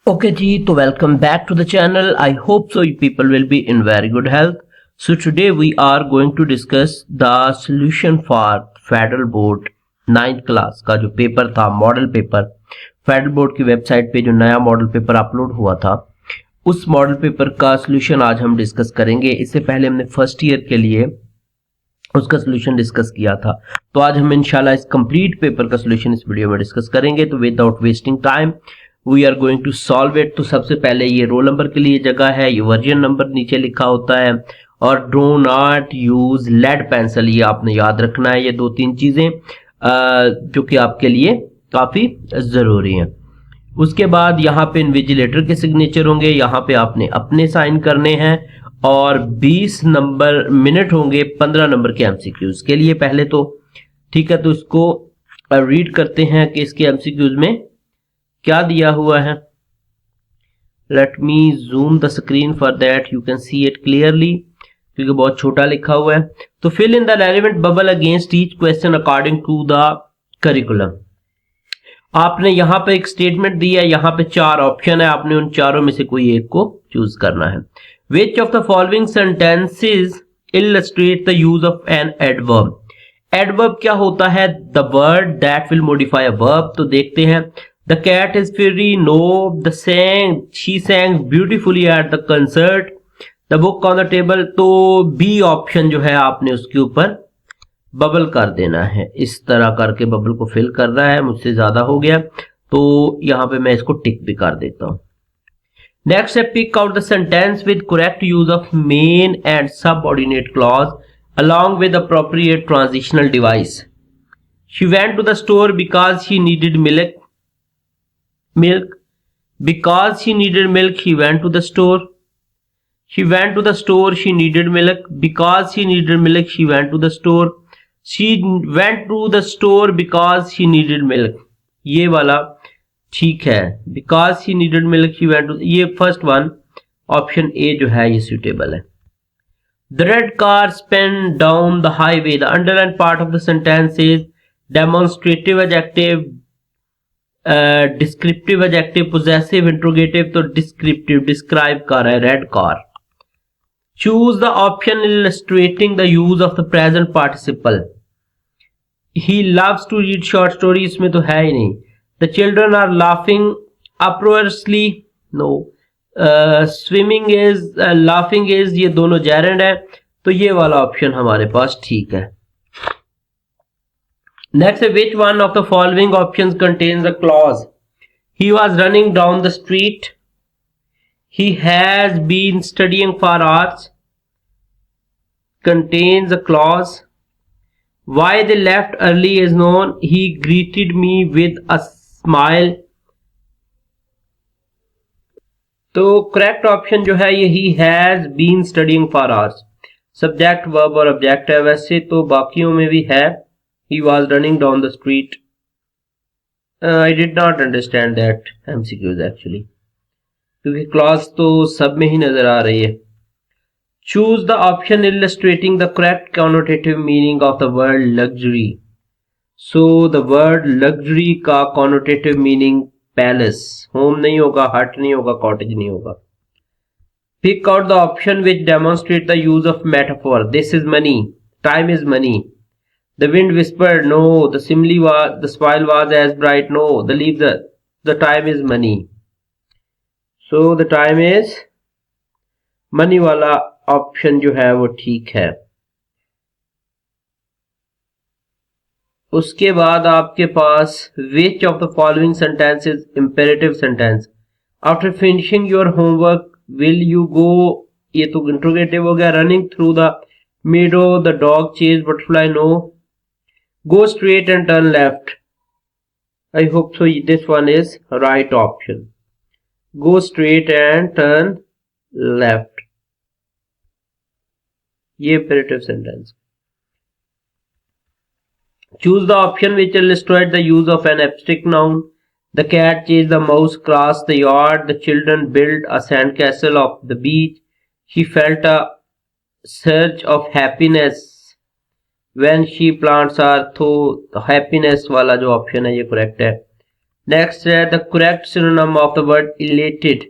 Okay ji, so welcome back to the channel. I hope so you people will be in very good health. So today we are going to discuss the solution for Federal Board 9th class का जो paper था, model paper, federal board की website पे जो नया model paper upload हुआ था, उस मॉडल पेपर का सॉल्यूशन आज हम डिस्कस करेंगे। इससे पहले हमने फर्स्ट ईयर के लिए उसका सॉल्यूशन डिस्कस किया था, तो आज हम इंशाल्लाह इस कंप्लीट पेपर का सॉल्यूशन इस वीडियो में डिस्कस करेंगे। तो without wasting time we are going to solve it. तो सबसे पहले ये रोल नंबर के लिए जगह है, ये वर्जन नंबर नीचे लिखा होता है, और do not use lead pencil, ये आपने याद रखना है। ये दो तीन चीजें जो कि आपके लिए काफी जरूरी हैं। उसके बाद यहाँ पे इन्विजिलेटर के सिग्नेचर होंगे, यहाँ पे आपने अपने साइन करने हैं, और 20 नंबर मिनट होंगे 15 नंबर के एमसीक्यूज के लिए पहले तो। ठीक है, तो इसको रीड करते हैं कि इसके एमसीक्यूज में क्या दिया हुआ है। Let me zoom the screen for that you can see it clearly, क्योंकि बहुत छोटा लिखा हुआ है। तो fill in the relevant bubble against each question according to the curriculum. आपने यहाँ पे एक स्टेटमेंट दी है, यहाँ पे 4 ऑप्शन है, आपने उन चारों में से कोई एक को चूज करना है। Which of the following sentences illustrate the use of an adverb. Adverb क्या होता है? The word that will modify a verb. तो देखते हैं। The cat is fairy. No. She sang beautifully at the concert. The book on the table. तो B option जो है आपने उसके ऊपर बबल कर देना है, इस तरह करके बबल को फिल करना है। मुझसे ज्यादा हो गया तो यहाँ पे मैं इसको टिक भी कर देता हूँ। नेक्स्ट है pick out the sentence with correct use of main and subordinate clause along with appropriate transitional device. She went to the store because she needed milk. Because she needed milk, she went to the store. She went to the store, she needed milk. Because she needed milk, she went to the store. She went to the store because she needed milk. ये वाला ठीक है। Because she needed milk, she went to, ये first one option A जो है ये suitable है। The red car spun down the highway. The underlined part of the sentence is demonstrative adjective, descriptive adjective, possessive, interrogative. तो descriptive, describe कर रहा है red car. Choose the option illustrating the use of the present participle. He loves to read short story, इसमें तो है ही नहीं। The children are laughing uproariously, no. Swimming is, laughing is, ये दोनों जेरेंड है, तो ये वाला ऑप्शन हमारे पास ठीक है। Next, which one of the following options contains a clause? He was running down the street. He has been studying for hours. Contains a clause. Why they left early is known. He greeted me with a smile. तो correct option जो है ये he has been studying for hours। Subject, verb और object है। वैसे तो बाकियों में भी है he was running down the street. I did not understand that MCQs actually, क्योंकि क्लॉज तो सब में ही नजर आ रही है। Choose the option illustrating the correct connotative meaning of the word luxury. So the word luxury का connotative meaning palace, home नहीं होगा, hut नहीं होगा, cottage नहीं होगा। Pick out the option which demonstrate the use of metaphor. This is money. Time is money. The wind whispered, no. The smile was as bright, no. The leaves, the time is money. So the time is money वाला option जो है वो ठीक है। उसके बाद आपके पास which of the following sentences imperative sentence. After finishing your homework, will you go, ये तो interrogative हो गया। Running through the meadow, the dog chased butterfly, no. Go straight and turn left. I hope so this one is right option. Go straight and turn left. ये imperative sentence. Choose the option which illustrates the use of an abstract noun. The cat chased the mouse across the yard. The children built a sandcastle of the beach. She felt a surge of happiness when she plants are। तो happiness वाला जो option है ये correct है। Next है the correct synonym of the word elated,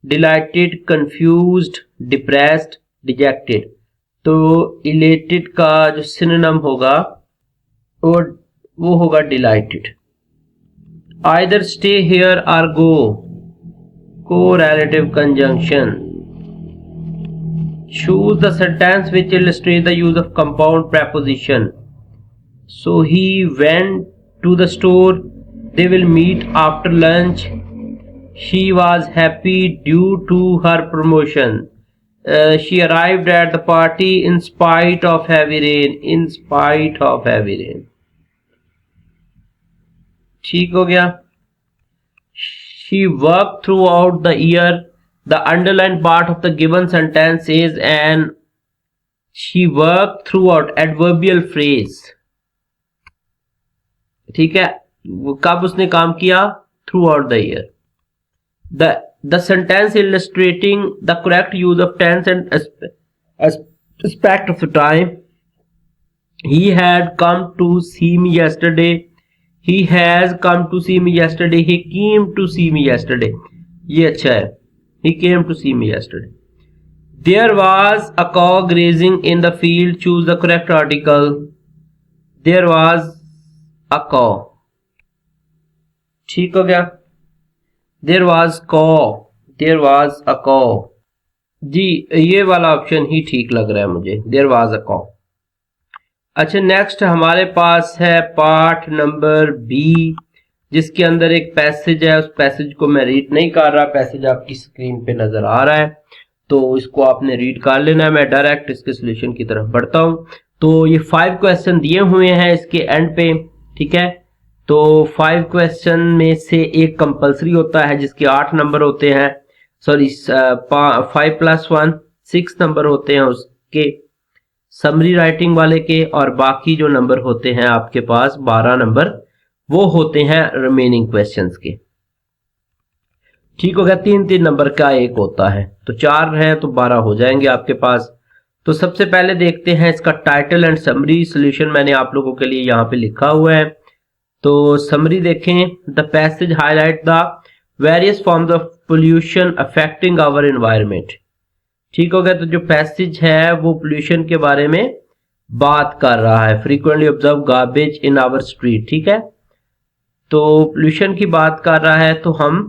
dilated, confused, depressed, dejected. तो elated का जो सिनोनिम होगा वो होगा डिलाइटेड। आइदर स्टे हियर और गो, correlative conjunction. Choose the sentence which illustrates the use of compound preposition. So he went to the store. They will meet after lunch. She was happy due to her promotion. She arrived at the party in spite of heavy rain. In spite of heavy rain. ठीक हो गया। She worked throughout the year. The underlined part of the given sentence is an she worked throughout adverbial phrase. ठीक है, कब उसने काम किया? Throughout the year. The sentence illustrating the correct use of tense and aspect of the time. He had come to see me yesterday. He has come to see me yesterday. He came to see me yesterday. ये अच्छा है। He came to see me yesterday. There was a cow grazing in the field. Choose the correct article. There was a cow. ठीक हो गया। There was cow. There was a cow. जी ये वाला option ही ठीक लग रहा है मुझे। There was a cow. अच्छा नेक्स्ट हमारे पास है पार्ट नंबर बी, जिसके अंदर एक पैसेज है। उस पैसेज को मैं रीड नहीं कर रहा, पैसेज आपकी स्क्रीन पे नजर आ रहा है, तो इसको आपने रीड कर लेना है। मैं डायरेक्ट इसके सोल्यूशन की तरफ बढ़ता हूं। तो ये 5 क्वेश्चन दिए हुए हैं इसके एंड पे, ठीक है। तो 5 क्वेश्चन में से एक कंपलसरी होता है जिसके 8 नंबर होते हैं, सॉरी 5 + 1 6 नंबर होते हैं उसके समरी राइटिंग वाले के, और बाकी जो नंबर होते हैं आपके पास 12 नंबर वो होते हैं रिमेनिंग क्वेश्चंस के। ठीक हो गया, 3-3 नंबर का एक होता है, तो 4 है तो 12 हो जाएंगे आपके पास। तो सबसे पहले देखते हैं इसका टाइटल एंड समरी सॉल्यूशन मैंने आप लोगों के लिए यहाँ पे लिखा हुआ है। तो समरी देखें, the passage highlight the various forms of pollution affecting our environment. ठीक हो गया, तो जो पैसेज है वो पोल्यूशन के बारे में बात कर रहा है। Frequently observe garbage in our street, ठीक है, तो पोल्यूशन की बात कर रहा है। तो हम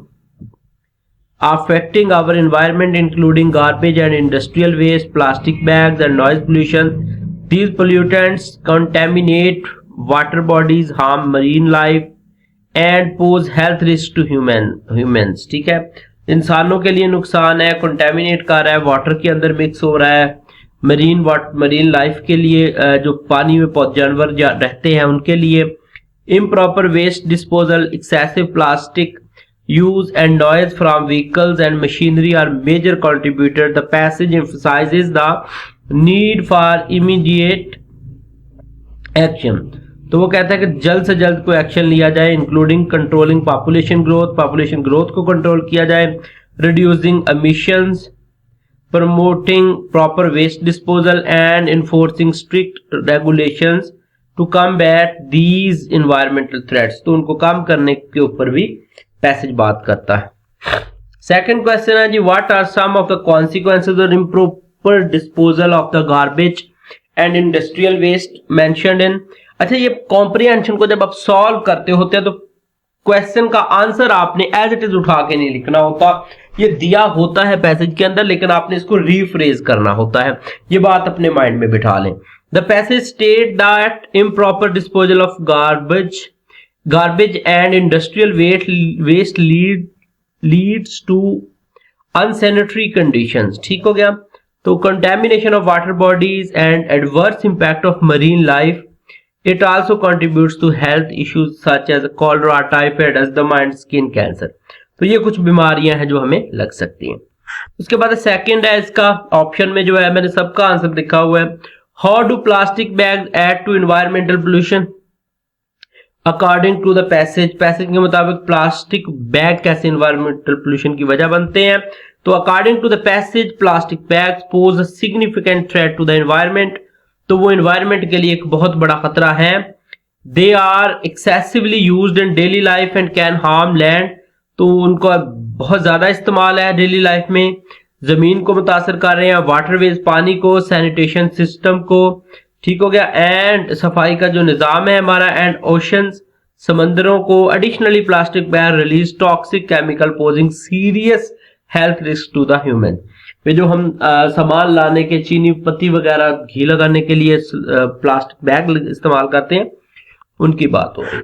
affecting our environment including garbage and industrial waste, plastic bags and noise pollution. These pollutants contaminate water bodies, harm marine life and pose health risk to humans. ठीक है, इंसानों के लिए नुकसान है, कंटेमिनेट कर रहा है, वाटर के अंदर मिक्स हो रहा है, मरीन लाइफ के लिए जो पानी में जानवर रहते हैं उनके लिए। Improper waste disposal, excessive plastic use and noise from vehicles and machinery are major contributor. The passage emphasises the need for immediate action. तो वो कहता है कि जल्द से जल्द कोई एक्शन लिया जाए, इंक्लूडिंग कंट्रोलिंग पॉपुलेशन ग्रोथ को कंट्रोल किया जाए, reducing emissions, promoting proper waste disposal and enforcing strict regulations to combat these environmental threats. तो उनको कम करने के ऊपर भी पैसेज बात करता है। सेकंड क्वेश्चन है जी, what are some of the consequences of improper disposal of the garbage and industrial waste mentioned in. अच्छा, ये कॉम्प्रिहेंशन को जब आप सॉल्व करते होते हैं तो क्वेश्चन का आंसर आपने एज इट इज उठा के नहीं लिखना होता, ये दिया होता है पैसेज के अंदर, लेकिन आपने इसको रीफ्रेज करना होता है। ये बात अपने माइंड में बिठा लें। The passage state that improper disposal of garbage and industrial waste leads to unsanitary conditions. ठीक हो गया, तो contamination of water bodies and adverse impact of marine life. It also contributes to health issues such as cholera, typhoid, asthma and skin cancer. तो ये कुछ बीमारियां हैं जो हमें लग सकती हैं। उसके बाद सेकंड है इसका ऑप्शन में जो है मैंने सबका आंसर लिखा हुआ है। How do plastic bags add to environmental pollution? According to the passage के मुताबिक प्लास्टिक बैग कैसे इन्वायरमेंटल पोल्यूशन की वजह बनते हैं। तो according to the passage plastic bags pose a significant threat to the environment. तो वो एनवायरनमेंट के लिए एक बहुत बड़ा खतरा है। They are excessively used in daily life and can harm land, तो उनका बहुत ज्यादा इस्तेमाल है डेली लाइफ में, जमीन को मुतासर कर रहे हैं, वाटरवेज पानी को, सैनिटेशन सिस्टम को, ठीक हो गया, एंड सफाई का जो निज़ाम है हमारा, एंड ओशंस समंदरों को। Additionally plastic ban release toxic chemical posing serious health risk to the human. ये जो हम सामान लाने के, चीनी पत्ती वगैरह घी लगाने के लिए प्लास्टिक बैग इस्तेमाल करते हैं, उनकी बात हो रही।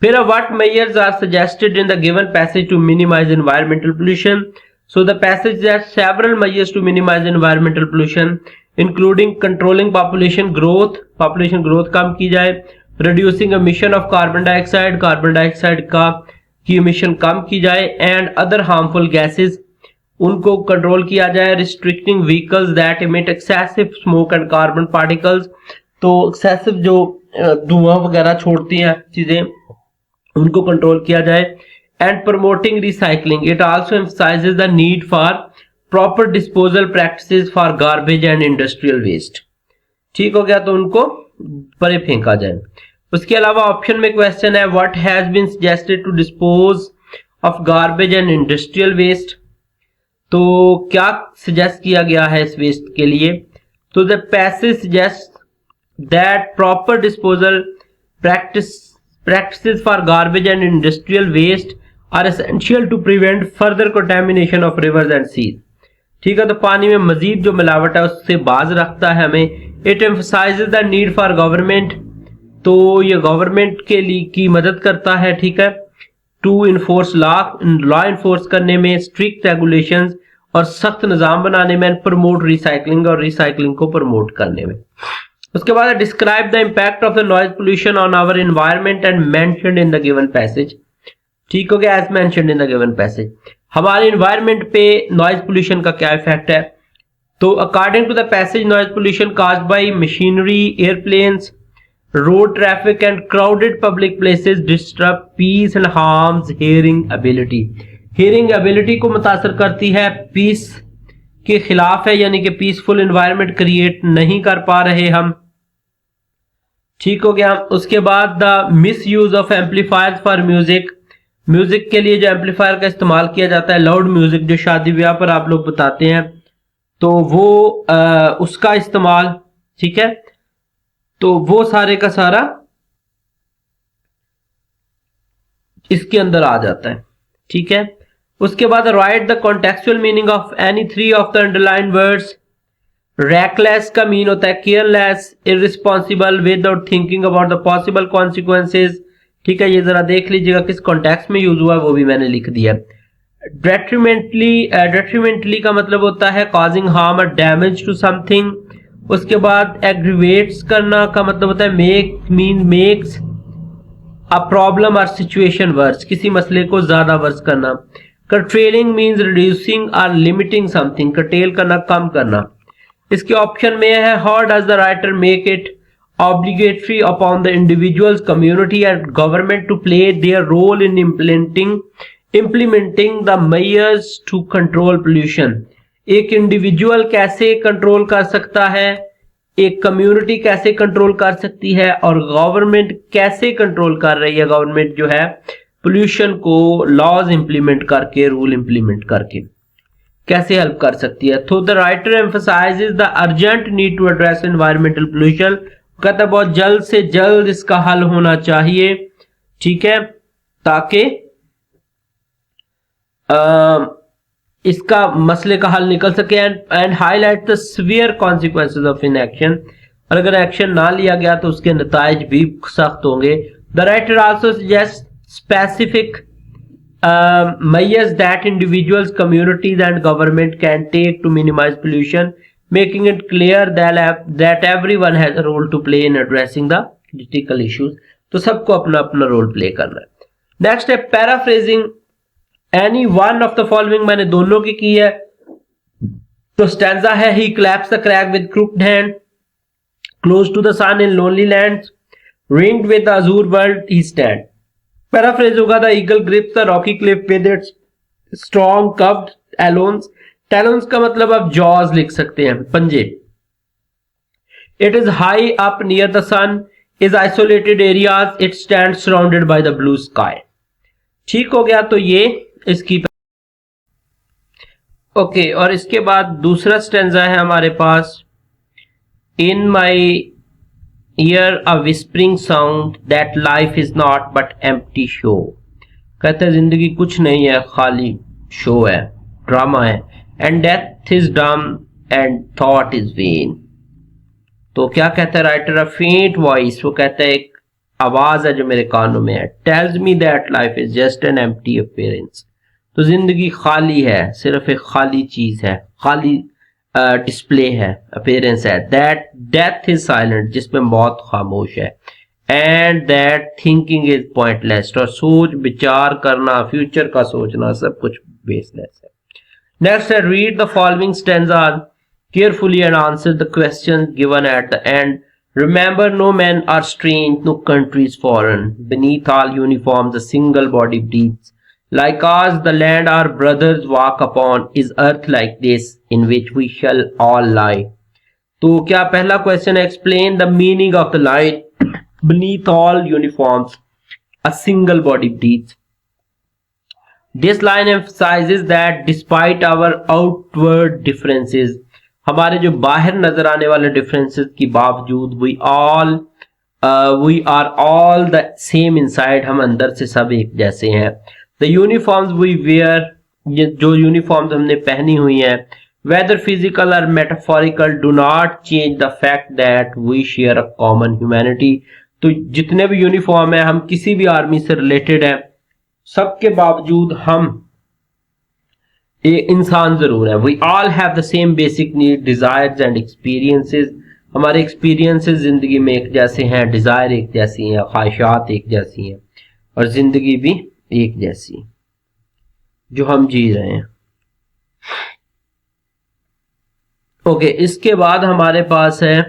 फिर what measures are suggested in the given passage to minimise environmental pollution. So the passage has several measures to minimize environmental pollution, including controlling population growth कम की जाए, reducing emission of carbon dioxide की emission कम की जाए, and other harmful gases उनको control किया जाए, restricting vehicles that emit excessive smoke and carbon particles, तो excessive जो धुआं वगैरह छोड़ती हैं चीजें उनको कंट्रोल किया जाए, and promoting recycling. It also emphasizes the need for proper disposal practices for garbage and industrial waste. ठीक हो गया, तो उनको परे फेंका जाए। उसके अलावा ऑप्शन में क्वेश्चन है what has been suggested to dispose of garbage and industrial waste, तो क्या सजेस्ट किया गया है इस वेस्ट के लिए। तो the passage suggest that proper disposal practices for garbage and industrial waste are essential to prevent further contamination of rivers and seas. ठीक है, तो पानी में मजीद जो मिलावट है उससे बाज रखता है हमें। It emphasizes the need for government, तो ये गवर्नमेंट के लिए की मदद करता है, ठीक है, टू इन्फोर्स लॉ इन्फोर्स करने में, स्ट्रिक्ट रेगुलेशंस और सख्त निज़ाम बनाने में, प्रमोट रिसाइकलिंग और रिसाइकलिंग को प्रमोट करने में। उसके बाद describe the impact of the noise pollution on our environment and mentioned in the given passage. ठीक हो गया, as mentioned in the given passage. हमारे एनवायरनमेंट पे नॉइज पोल्यूशन का क्या इफेक्ट है, तो according to the passage noise pollution caused by machinery, airplanes, road traffic and crowded public places disturb peace and harms hearing ability. Hearing ability को मुतासर करती है, पीस के खिलाफ है, यानी कि पीसफुल एनवायरनमेंट क्रिएट नहीं कर पा रहे हम। ठीक हो गया। उसके बाद the miss use of amplifiers for music, music के लिए जो एम्पलीफायर का इस्तेमाल किया जाता है, लाउड म्यूजिक जो शादी ब्याह पर आप लोग बताते हैं, तो वो उसका इस्तेमाल, ठीक है, तो वो सारे का सारा इसके अंदर आ जाता है। ठीक है, उसके बाद write the contextual meaning of any three of the underline words. Reckless का मीन होता है careless, irresponsible, without thinking about the possible consequences. ठीक है, ये जरा देख लीजिएगा किस कॉन्टेक्स्ट में यूज हुआ है, वो भी मैंने लिख दिया। डेट्रीमेंटली का मतलब होता है कॉजिंग हार्म और डैमेज टू समथिंग। उसके बाद एग्रीवेट्स करना का मतलब होता है मेक्स अ प्रॉब्लम और सिचुएशन वर्स, किसी मसले को ज्यादा वर्स करना। कर्टेलिंग मीन्स रिड्यूसिंग और लिमिटिंग समथिंग, कर्टेल करना, कम करना। इसके ऑप्शन में है how does the writer make it obligatory upon the individuals, community and government to play their role in implementing the measures to control pollution। एक individual कैसे control कर सकता है, एक कम्युनिटी कैसे कंट्रोल कर सकती है, और गवर्नमेंट कैसे कंट्रोल कर रही है, गवर्नमेंट जो है पोल्यूशन को लॉज इंप्लीमेंट करके, रूल इंप्लीमेंट करके कैसे हेल्प कर सकती है। तो the writer emphasises the urgent need to address environmental pollution, कहता बहुत जल्द से जल्द इसका हल होना चाहिए। ठीक है, ताकि इसका मसले का हल निकल सके। And highlight the severe consequences of inaction, और अगर एक्शन ना लिया गया तो उसके नताइज भी सख्त होंगे। The writer also suggest specific measures that individuals, communities and government can take to minimize pollution, making it clear that everyone has a role to play in addressing the critical issues। तो सबको अपना अपना role play करना है। Next है paraphrasing any one of the following, मैंने दोनों की है। तो स्टैंजा है he clasps the crag with crooked hand, close to the sun in lonely lands, ringed with the azure world he stand। Paraphrase होगा the eagle grips the rocky cliff with its strong curved talons, talons का मतलब आप jaws लिख सकते हैं, पंजे। It is high up near the sun, is isolated areas, it stands surrounded by the blue sky. ठीक हो गया, तो ये इसकी ओके और इसके बाद दूसरा स्टेंजा है हमारे पास, in my ear a whispering sound that life is not but empty show. कहते हैं जिंदगी कुछ नहीं है, खाली शो है, ड्रामा है, and death is dumb and thought is when. तो क्या कहता है राइटर, अ फेंट वॉइस, वो कहता है एक आवाज है जो मेरे कानों में है, tells me that life is just an empty appearance. तो जिंदगी खाली है, सिर्फ एक खाली चीज है, खाली डिस्प्ले है, अपीयरेंस है। दैट डेथ इज साइलेंट, जिसमें मौत खामोश है, and that thinking is pointless, और सोच विचार करना, फ्यूचर का सोचना, सब कुछ बेसलेस है। नेक्स्ट है, read the following stanza carefully and answer the questions given at the end. Remember, no men are strange, no country is foreign. Beneath all uniforms, a single body breathes. Like ours, the land our brothers walk upon is earth like this, in which we shall all lie. तो क्या पहला question है, explain the meaning of the line. Beneath all uniforms, a single body breathes. This line emphasizes that despite our outward differences, हमारे जो बाहर नजर आने वाले डिफरेंसेस के बावजूद we are all the same inside, हम अंदर से सब एक जैसे हैं। द यूनिफॉर्म्स वी वेयर, जो यूनिफॉर्म्स हमने पहनी हुई हैं, वेदर फिजिकल और metaphorical, do not change the fact that we share a common humanity. तो जितने भी यूनिफॉर्म है, हम किसी भी आर्मी से रिलेटेड हैं, सबके बावजूद हम इंसान जरूर है। We all have the same basic need, desires and experiences. हमारे एक्सपीरियंसेस जिंदगी में एक जैसे हैं, डिजायर एक जैसी हैं, ख्वाहिशात एक जैसी हैं, और जिंदगी भी एक जैसी जो हम जी रहे हैं। ओके, इसके बाद हमारे पास है,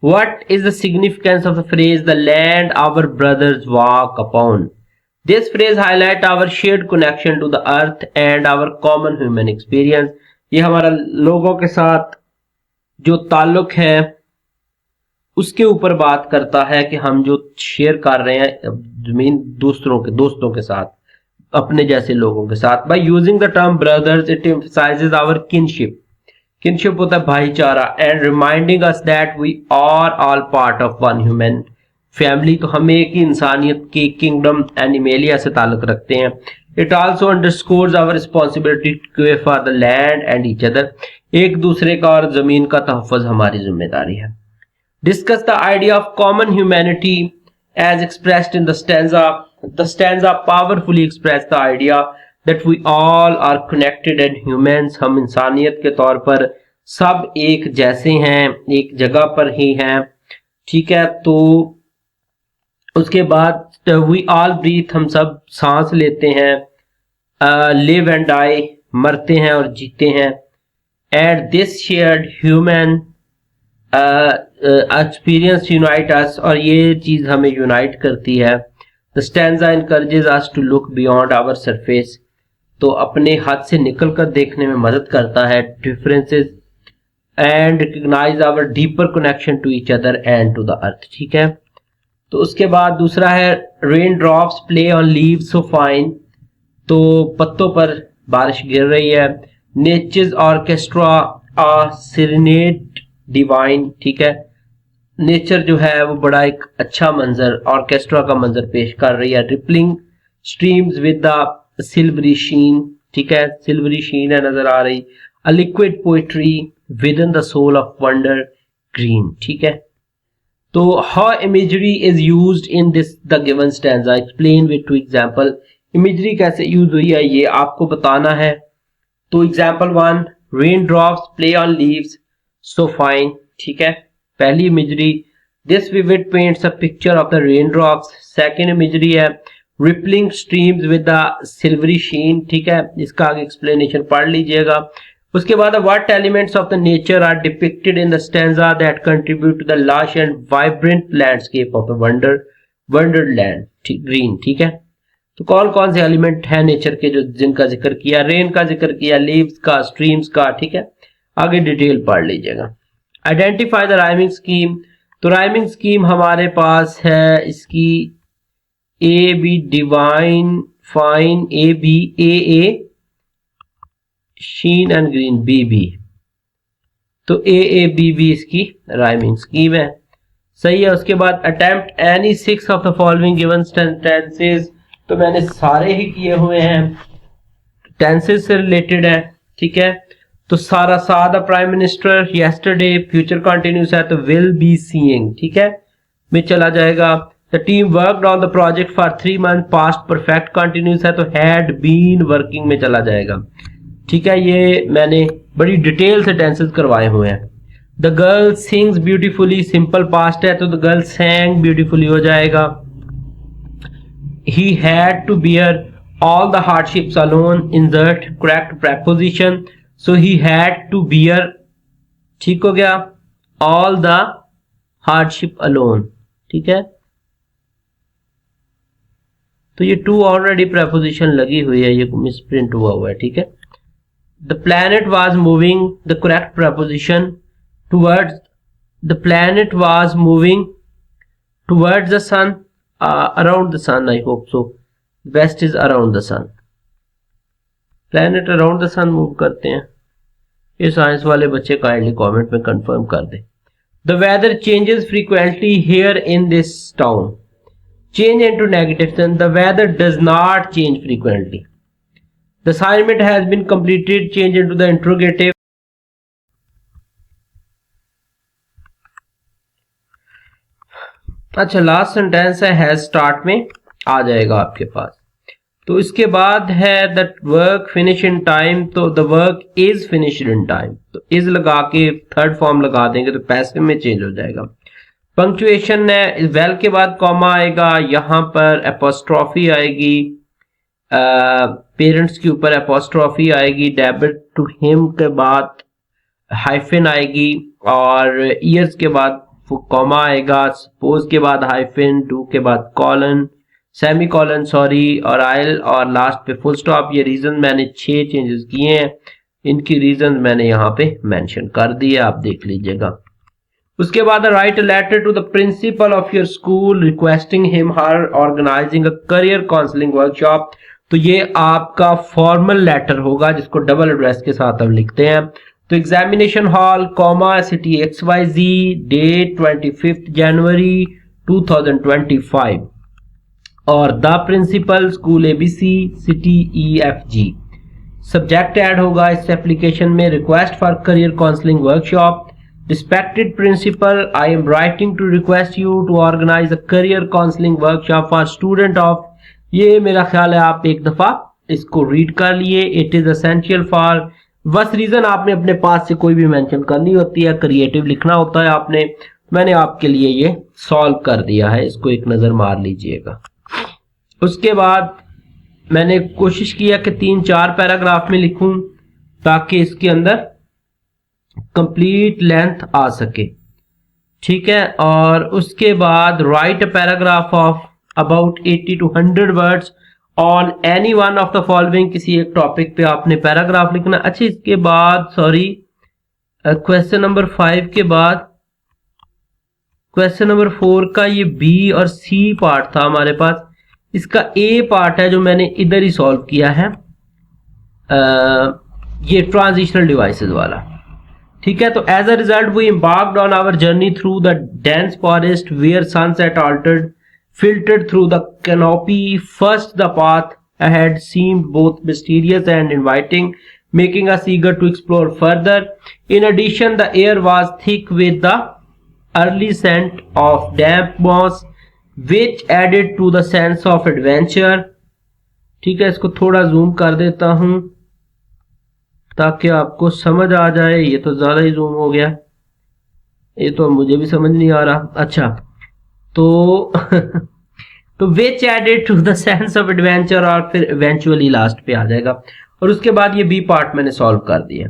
what is the significance of the phrase the land our brothers walk upon. This phrase highlight our shared connection to the earth and our common human experience. ये हमारा लोगों के साथ जो ताल्लुक है उसके ऊपर बात करता है कि हम जो शेयर कर रहे हैं जमीन दोस्तों के साथ, अपने जैसे लोगों के साथ। By using the term brothers, it emphasizes our kinship. Kinship होता है भाईचारा, and reminding us that we are all part of one human family. तो हम एक ही इंसानियत की किंगडम एनिमेलिया से ताल्लुक रखते हैं। It also underscores our responsibility to care for the land and each other, एक दूसरे का और जमीन का तहफ़्फ़ुज़ हमारी जिम्मेदारी है। Discuss the idea of common humanity as expressed in the stanza. The stanza powerfully express the idea that we all are connected and humans, हम इंसानियत के तौर पर सब एक जैसे हैं, एक जगह पर ही हैं। ठीक है, तो उसके बाद वी ऑल ब्रीथ, हम सब सांस लेते हैं, लिव एंड डाई, मरते हैं और जीते हैं। And this shared human experience unite us, और ये चीज हमें यूनाइट करती है। The stanza encourages us to look beyond our surface, तो अपने हाथ से निकल कर देखने में मदद करता है differences, and recognize our deeper connection to each other and to the earth. ठीक है, तो उसके बाद दूसरा है, rain drops play on leaves so fine, तो पत्तों पर बारिश गिर रही है। Nature's orchestra a serenade divine, ठीक है, नेचर जो है वो बड़ा एक अच्छा मंजर, ऑर्केस्ट्रा का मंजर पेश कर रही है। Rippling streams with the silvery sheen, ठीक है, सिल्वरी शीन है नजर आ रही। A liquid poetry within the soul of wonder green, ठीक है। तो how imagery is used in this the given stanza, explain with two example। Imagery कैसे यूज हुई है ये आपको बताना है। तो example 1, rain drops play on leaves so fine, ठीक है, पहली imagery. This vivid paints a picture of the rain drops, second imagery है rippling streams with the silvery sheen, ठीक है, इसका आगे एक्सप्लेनेशन पढ़ लीजिएगा। उसके बाद what elements of the nature are depicted in the stanza that contribute to the lush and vibrant landscape of the wonderland green, ठीक है। तो कौन कौन से एलिमेंट हैं नेचर के जो जिनका जिक्र किया, रेन का जिक्र किया, लीव्स का, स्ट्रीम्स का, ठीक है, आगे डिटेल पढ़ लीजिएगा। आइडेंटिफाई द राइमिंग स्कीम, तो राइमिंग स्कीम हमारे पास है इसकी A B divine fine A B A sheen and green B B. तो ए बी बी इसकी राइमिंग स्कीम है, सही है। उसके बाद attempt any 6 of the following given tenses, तो मैंने सारे ही किए हुए हैं, टेंसेस से रिलेटेड है, ठीक है। तो सारा सा the prime minister, yesterday future continuous है तो विल बी सीइंग, ठीक है, में चला जाएगा। The team worked on the project for 3 month, past perfect continuous है तो हैड बीन वर्किंग में चला जाएगा, ठीक है। ये मैंने बड़ी डिटेल से टेंसेस करवाए हुए हैं। The girl sings beautifully, simple past है तो द गर्ल sang ब्यूटीफुली हो जाएगा। He had to bear all the hardships alone, insert correct preposition, so he had to bear, ठीक हो गया, ऑल द हार्डशिप अलोन, ठीक है। तो ये टू ऑलरेडी प्रेपोजिशन लगी हुई है, ये मिसप्रिंट हुआ है, ठीक है। The planet was moving, the correct preposition, towards, the planet was moving towards the sun, around the sun, I hope so, west is around the sun, planet around the sun move करते हैं, ये science वाले बच्चे kindly comment में confirm कर दें। The weather changes frequently here in this town, change into negative tense, the weather does not change frequently। The assignment has been completed, change into the interrogative। अच्छा, last sentence है start में आ जाएगा आपके पास। तो इसके बाद है that work finish in time, तो the work is finished in time, तो इज लगा के थर्ड फॉर्म लगा देंगे तो पैसिव में चेंज हो जाएगा। पंक्चुएशन है, वेल के बाद कॉमा आएगा, यहां पर एपोस्ट्रॉफी आएगी, पेरेंट्स के ऊपर एपोस्ट्रॉफी आएगी, डेबिट टू हिम के बाद हाइफन आएगी, और ईयर्स के बाद कॉमा आएगा, सपोज के बाद हाइफन, टू के बाद कॉलन, सेमी कॉलन सॉरी, और आयल, और लास्ट पे फुल स्टॉप। ये रीजन मैंने 6 चेंजेस किए हैं, इनकी रीजन मैंने यहाँ पे मेंशन कर दिए, आप देख लीजिएगा। उसके बाद write a letter to the principal of your school requesting him her organizing a career counselling workshop, तो ये आपका फॉर्मल लेटर होगा जिसको डबल एड्रेस के साथ हम लिखते हैं। तो examination hall comma city XYZ, date 25 January 2025, और the principal school ABC, city EFG। Subject add होगा इस एप्लीकेशन में, request for career counselling workshop. Respected principal, I am writing to request you to organize a career counseling workshop for student of, ये मेरा ख्याल है आप एक दफा इसको रीड कर लिए। इट इज एसेंशियल फॉर, बस रीजन आपने अपने पास से कोई भी मेंशन करनी होती है, क्रिएटिव लिखना होता है आपने, मैंने आपके लिए ये सॉल्व कर दिया है, इसको एक नजर मार लीजिएगा। उसके बाद मैंने कोशिश किया कि 3-4 पैराग्राफ में लिखूं ताकि इसके अंदर कंप्लीट लेंथ आ सके, ठीक है। और उसके बाद write a paragraph of about 80 to 100 words on any one of the following, किसी एक टॉपिक पे आपने पैराग्राफ लिखना। अच्छा, इसके बाद सॉरी क्वेश्चन नंबर 5 के बाद क्वेश्चन नंबर 4 का ये B और C पार्ट था हमारे पास, इसका A पार्ट है जो मैंने इधर ही सॉल्व किया है, ये ट्रांजिशनल डिवाइसेस वाला, ठीक है। तो as a result we embarked on our journey through the dense forest where sunset altered filtered through the canopy. First, the path ahead seemed both mysterious and inviting, making us eager to explore further. In addition, the air was thick with the early scent of damp moss, which added to the sense of adventure. ठीक है, इसको थोड़ा zoom कर देता हूं ताकि आपको समझ आ जाए। ये तो ज्यादा ही जूम हो गया, ये तो मुझे भी समझ नहीं आ रहा। अच्छा, तो which added to the sense of adventure, और फिर इवेंचुअली लास्ट पे आ जाएगा। और उसके बाद ये बी पार्ट मैंने सॉल्व कर दिया।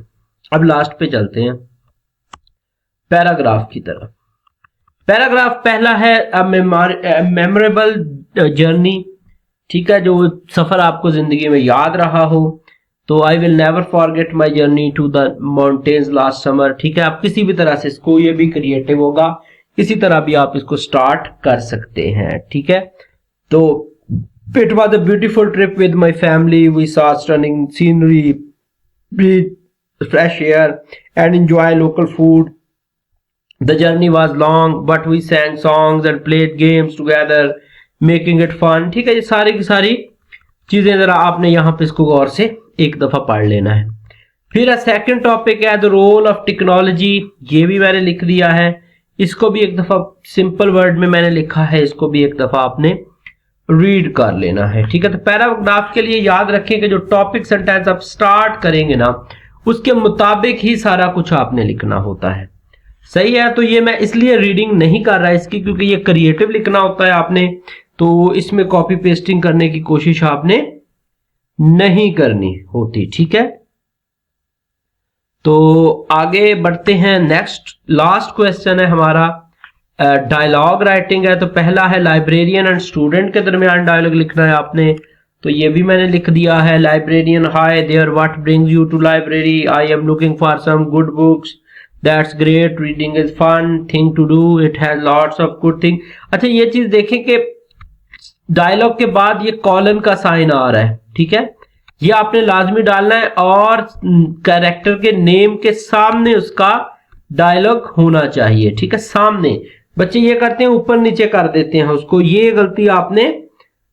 अब लास्ट पे चलते हैं पैराग्राफ की तरफ। पैराग्राफ पहला है मेमोरेबल जर्नी, ठीक है, जो सफर आपको जिंदगी में याद रहा हो। तो I will never forget my journey to the mountains last summer, ठीक है। आप किसी भी तरह से इसको, ये भी क्रिएटिव होगा इसी तरह भी आप इसको स्टार्ट कर सकते हैं, ठीक है। तो it was a beautiful trip with my family, we saw stunning scenery, breathe fresh air and enjoy local food. The journey was long but we sang songs and played games together, making it fun. ठीक है, ये सारी की सारी चीजें जरा आपने यहाँ पे इसको गौर से एक दफा पढ़ लेना है। फिर सेकंड टॉपिक है द रोल ऑफ टेक्नोलॉजी, ये भी मैंने लिख दिया है, इसको भी एक दफा सिंपल वर्ड में मैंने लिखा है, इसको भी एक दफा आपने रीड कर लेना है, ठीक है। तो पैराग्राफ के लिए याद रखें कि जो टॉपिक सेंटेंस आप स्टार्ट करेंगे ना उसके मुताबिक ही सारा कुछ आपने लिखना होता है, सही है। तो ये मैं इसलिए रीडिंग नहीं कर रहा इसकी क्योंकि ये क्रिएटिव लिखना होता है आपने, तो इसमें कॉपी पेस्टिंग करने की कोशिश आपने नहीं करनी होती, ठीक है। तो आगे बढ़ते हैं, नेक्स्ट लास्ट क्वेश्चन है हमारा, डायलॉग राइटिंग है। तो पहला है लाइब्रेरियन एंड स्टूडेंट के दरमियान डायलॉग लिखना है आपने, तो ये भी मैंने लिख दिया है। Librarian, hi there, what brings you to library, I am looking for some good books, that's great, reading is fun thing to do, it has lots of good thing. अच्छा, ये चीज देखें कि डायलॉग के बाद ये कॉलन का sign आ रहा है, ठीक है, ये आपने लाजमी डालना है और कैरेक्टर के नेम के सामने उसका डायलॉग होना चाहिए, ठीक है, सामने। बच्चे ये करते हैं ऊपर नीचे कर देते हैं उसको, ये गलती आपने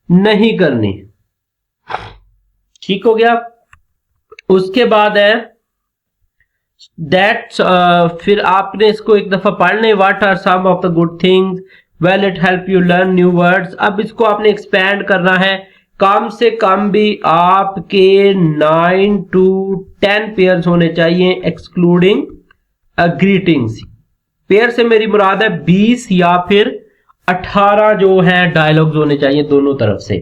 नहीं करनी, ठीक हो गया। उसके बाद है दैट, फिर आपने इसको एक दफा पढ़ लें, what are some of the good things, well it help you learn new words. अब इसको आपने एक्सपैंड करना है, कम से कम भी आपके 9 to 10 पेयर्स होने चाहिए एक्सक्लूडिंग ग्रीटिंग्स। पेयर से मेरी मुराद है 20 या फिर 18 जो है डायलॉग्स होने चाहिए दोनों तरफ से,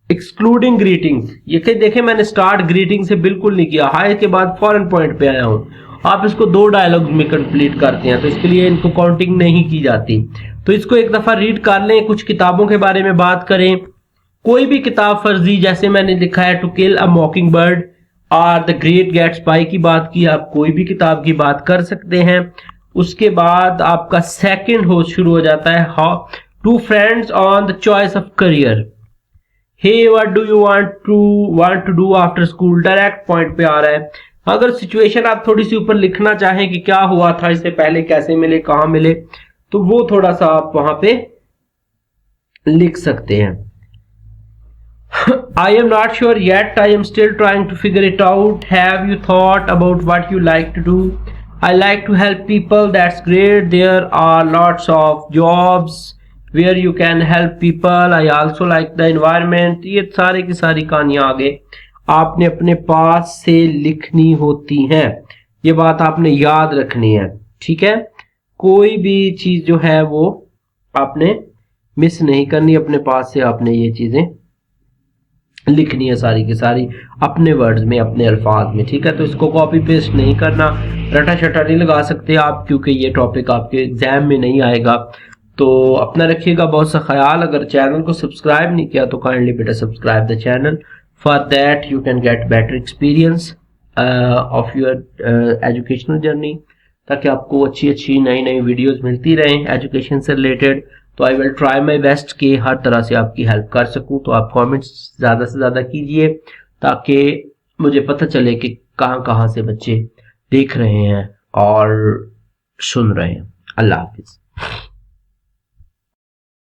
एक्सक्लूडिंग ग्रीटिंग्स। ये देखें मैंने स्टार्ट ग्रीटिंग से बिल्कुल नहीं किया, हाय के बाद फॉरन पॉइंट पे आया हूं। आप इसको 2 डायलॉग्स में कंप्लीट करते हैं तो इसके लिए इनको काउंटिंग नहीं की जाती। तो इसको एक दफा रीड कर लें। कुछ किताबों के बारे में बात करें, कोई भी किताब फर्जी, जैसे मैंने लिखा है to kill a mockingbird और द ग्रेट गैट्सबी की बात की, आप कोई भी किताब की बात कर सकते हैं। उसके बाद आपका सेकंड हो शुरू हो जाता है how to friends on the choice of career, hey what do you want to do after school, direct point पे आ रहा है। अगर सिचुएशन आप थोड़ी सी ऊपर लिखना चाहें कि क्या हुआ था इससे पहले, कैसे मिले, कहां मिले, तो वो थोड़ा सा आप वहां पे लिख सकते हैं। I am not sure yet, I am still trying to figure it out, have you thought about what you like to do, I like to help people, that's great, there are lots of jobs where you can help people, I also like the environment। ये सारे की सारी कहानियां आगे आपने अपने पास से लिखनी होती हैं, ये बात आपने याद रखनी है, ठीक है। कोई भी चीज जो है वो आपने मिस नहीं करनी, अपने पास से आपने ये चीजें लिखनी है सारी की सारी अपने वर्ड्स में, अपने अल्फाज में, ठीक है। तो इसको कॉपी पेस्ट नहीं करना, रटा शटा नहीं लगा सकते आप क्योंकि ये टॉपिक आपके एग्जाम में नहीं आएगा। तो अपना रखिएगा बहुत सा ख्याल। अगर चैनल को सब्सक्राइब नहीं किया तो काइंडली बेटा subscribe the channel, for that you can get better experience of your educational journey, ताकि आपको अच्छी अच्छी नई नई वीडियोस मिलती रहें एजुकेशन से रिलेटेड। तो I will try my best कि हर तरह से आपकी हेल्प कर सकूं। तो आप कमेंट्स ज़्यादा से ज़्यादा कीजिए ताकि मुझे पता चले कि कहाँ कहाँ से बच्चे देख रहे हैं और सुन रहे हैं। अल्लाह हाफिज़।